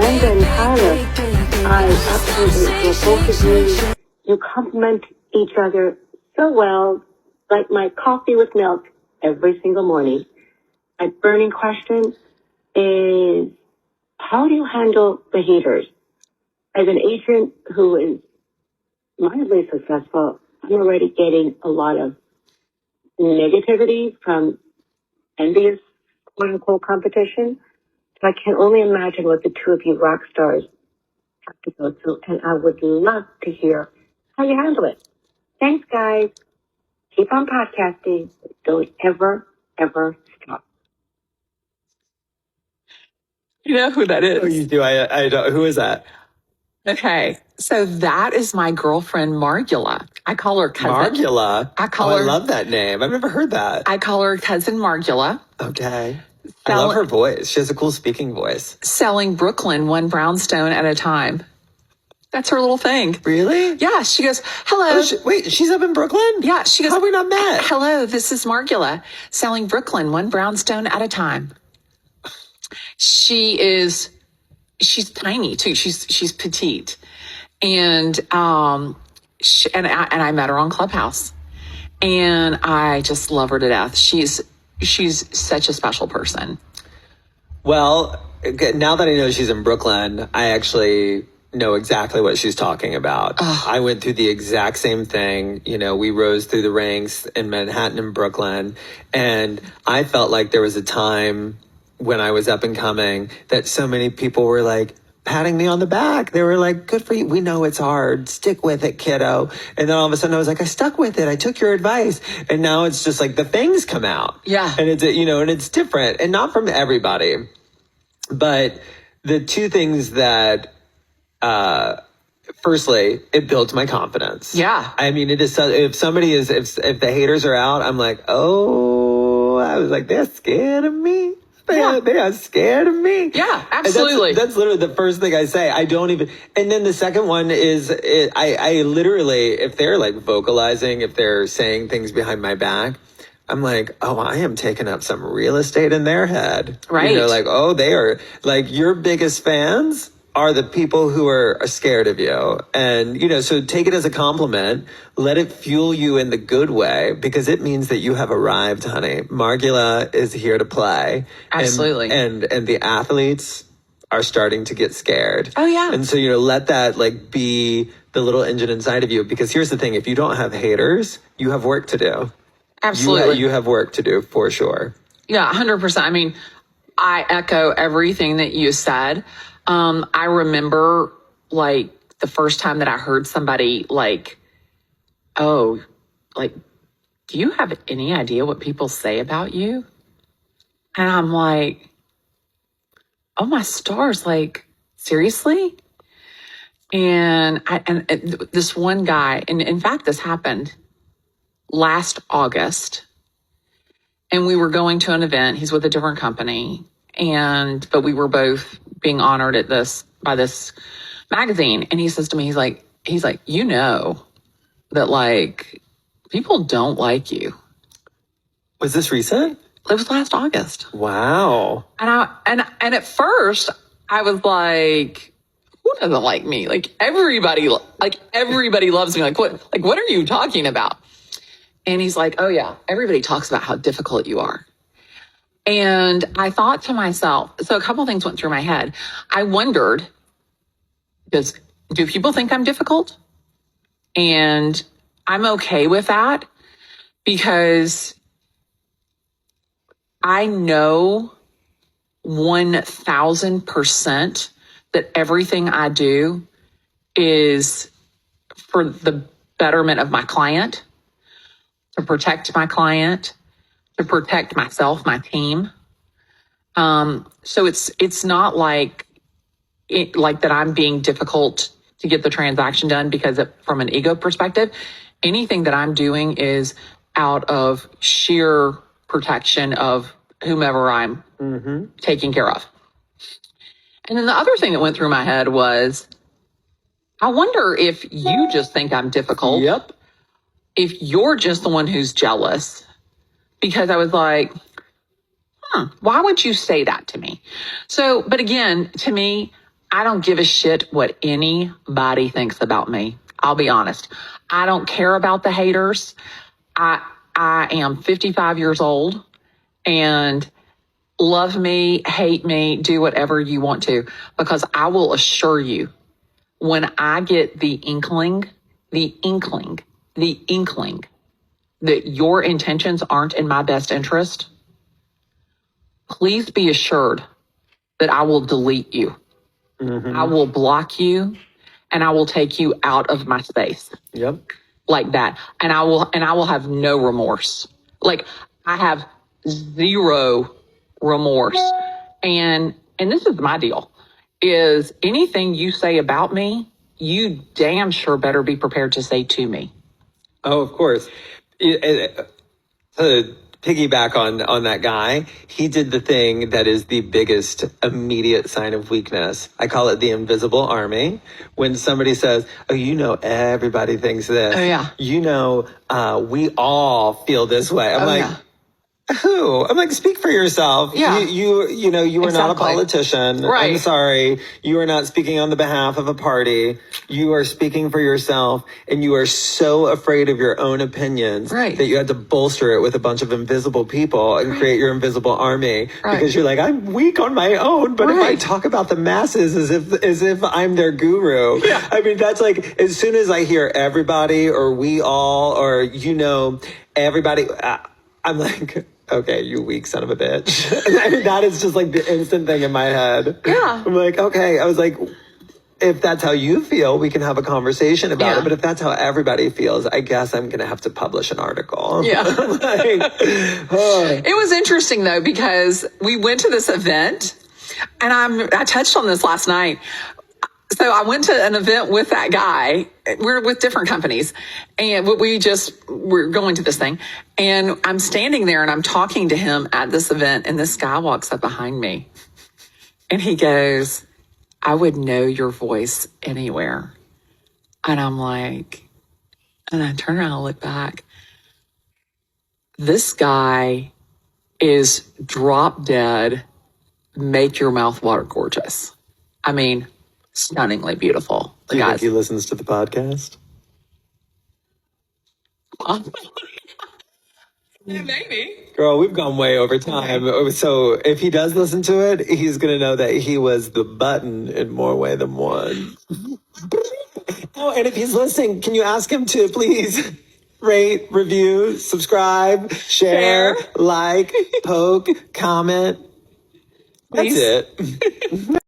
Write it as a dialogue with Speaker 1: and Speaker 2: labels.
Speaker 1: Glennda and Tyler, I absolutely adore both of you. You complement each other so well, like my coffee with milk every single morning. My burning question is, how do you handle the haters? As an agent who is mildly successful, I'm already getting a lot of negativity from envious, quote-unquote, competition. So I can only imagine what the two of you rock stars have to go through, and I would love to hear how you handle it. Thanks, guys. Keep on podcasting. Don't ever, ever stop.
Speaker 2: You know who that is?
Speaker 3: Oh, you do? I don't. Who is that?
Speaker 2: Okay, so that is my girlfriend Margula. I call her cousin.
Speaker 3: Margula?
Speaker 2: I
Speaker 3: love that name. I've never heard that.
Speaker 2: I call her cousin Margula.
Speaker 3: Okay. I love her voice. She has a cool speaking voice.
Speaker 2: Selling Brooklyn one brownstone at a time. That's her little thing.
Speaker 3: Really?
Speaker 2: Yeah, she goes, hello.
Speaker 3: Wait, she's up in Brooklyn?
Speaker 2: Yeah, she goes,
Speaker 3: how have we not met?
Speaker 2: Hello, this is Margula, selling Brooklyn one brownstone at a time. She's tiny too. She's petite. And I met her on Clubhouse. And I just love her to death. She's such a special person.
Speaker 3: Well, now that I know she's in Brooklyn, I actually know exactly what she's talking about. I went through the exact same thing. You know, we rose through the ranks in Manhattan and Brooklyn. And I felt like there was a time when I was up and coming that so many people were like patting me on the back. They were like, good for you. We know it's hard. Stick with it, kiddo. And then all of a sudden I was like, I stuck with it. I took your advice. And now it's just like the things come out.
Speaker 2: Yeah.
Speaker 3: And it's, and it's different, and not from everybody. But the two things that, firstly, it builds my confidence.
Speaker 2: Yeah.
Speaker 3: I mean, it is, if the haters are out, I'm like, oh, I was like, they're scared of me. They are scared of me.
Speaker 2: Yeah, absolutely.
Speaker 3: That's literally the first thing I say. I don't even, and then the second one is, I literally, if they're like vocalizing, if they're saying things behind my back, I'm like, oh, I am taking up some real estate in their head.
Speaker 2: Right.
Speaker 3: Like, oh, they are, like, your biggest fans are the people who are scared of you. And, so take it as a compliment. Let it fuel you in the good way, because it means that you have arrived, honey. Margula is here to play.
Speaker 2: Absolutely.
Speaker 3: And the athletes are starting to get scared.
Speaker 2: Oh, yeah.
Speaker 3: And so, let that be the little engine inside of you. Because here's the thing. If you don't have haters, you have work to do.
Speaker 2: Absolutely.
Speaker 3: You have work to do, for sure.
Speaker 2: Yeah, 100%. I mean, I echo everything that you said. I remember, the first time that I heard somebody do you have any idea what people say about you? And I'm like, oh, my stars, seriously? And this one guy, and in fact, this happened last August, and we were going to an event. He's with a different company, but we were both being honored by this magazine. And he says to me, he's like, that people don't like you.
Speaker 3: Was this recent?
Speaker 2: It was last August.
Speaker 3: Wow.
Speaker 2: And at first I was like, who doesn't like me? Everybody loves me. What are you talking about? And he's like, oh yeah, everybody talks about how difficult you are. And I thought to myself, so a couple of things went through my head. I wondered, do people think I'm difficult? And I'm okay with that, because I know 1000% that everything I do is for the betterment of my client, to protect my client, to protect myself, my team. So it's not like that I'm being difficult to get the transaction done because from an ego perspective. Anything that I'm doing is out of sheer protection of whomever I'm taking care of. And then the other thing that went through my head was, I wonder if you just think I'm difficult.
Speaker 3: Yep.
Speaker 2: If you're just the one who's jealous. Because I was like, why would you say that to me? So, but again, to me, I don't give a shit what anybody thinks about me. I'll be honest. I don't care about the haters. I am 55 years old, and love me, hate me, do whatever you want to, because I will assure you, when I get the inkling that your intentions aren't in my best interest, please be assured that I will delete you. I will block you, and I will take you out of my space.
Speaker 3: Yep.
Speaker 2: Like that. And I will have no remorse. Like, I have zero remorse. And this is my deal, is anything you say about me, you damn sure better be prepared to say to me.
Speaker 3: Oh, of course. To piggyback on that guy, he did the thing that is the biggest immediate sign of weakness. I call it the invisible army. When somebody says, oh, you know, everybody thinks this.
Speaker 2: Oh, yeah.
Speaker 3: You know, we all feel this way. I'm like,
Speaker 2: yeah.
Speaker 3: who? I'm like, speak for yourself.
Speaker 2: Yeah.
Speaker 3: You know, you are not a
Speaker 2: Exactly.
Speaker 3: politician.
Speaker 2: Right.
Speaker 3: I'm sorry. You are not speaking on the behalf of a party. You are speaking for yourself, and you are so afraid of your own opinions
Speaker 2: Right.
Speaker 3: that you had to bolster it with a bunch of invisible people and create your invisible army because you're like, I'm weak on my own, but if I talk about the masses as if I'm their guru.
Speaker 2: Yeah.
Speaker 3: I mean, that's like, as soon as I hear everybody or we all or, you know, everybody, I'm like, okay, you weak son of a bitch. I mean, that is just like the instant thing in my head.
Speaker 2: Yeah.
Speaker 3: I'm like, okay. I was like, if that's how you feel, we can have a conversation about it. But if that's how everybody feels, I guess I'm going to have to publish an article.
Speaker 2: Yeah.
Speaker 3: Like,
Speaker 2: It was interesting though, because we went to this event, and I touched on this last night. So I went to an event with that guy. We're with different companies, and we're going to this thing, and I'm standing there and I'm talking to him at this event, and this guy walks up behind me and he goes, I would know your voice anywhere. And I'm like, and I turn around and look back. This guy is drop dead, make your mouth water gorgeous. I mean, stunningly beautiful.
Speaker 3: do you think he listens to the podcast?
Speaker 2: Maybe.
Speaker 3: Girl, we've gone way over time. So if he does listen to it, he's going to know that he was the button in more way than one. Oh, and if he's listening, can you ask him to please rate, review, subscribe, share, like, poke, comment? That's
Speaker 2: Please.
Speaker 3: it.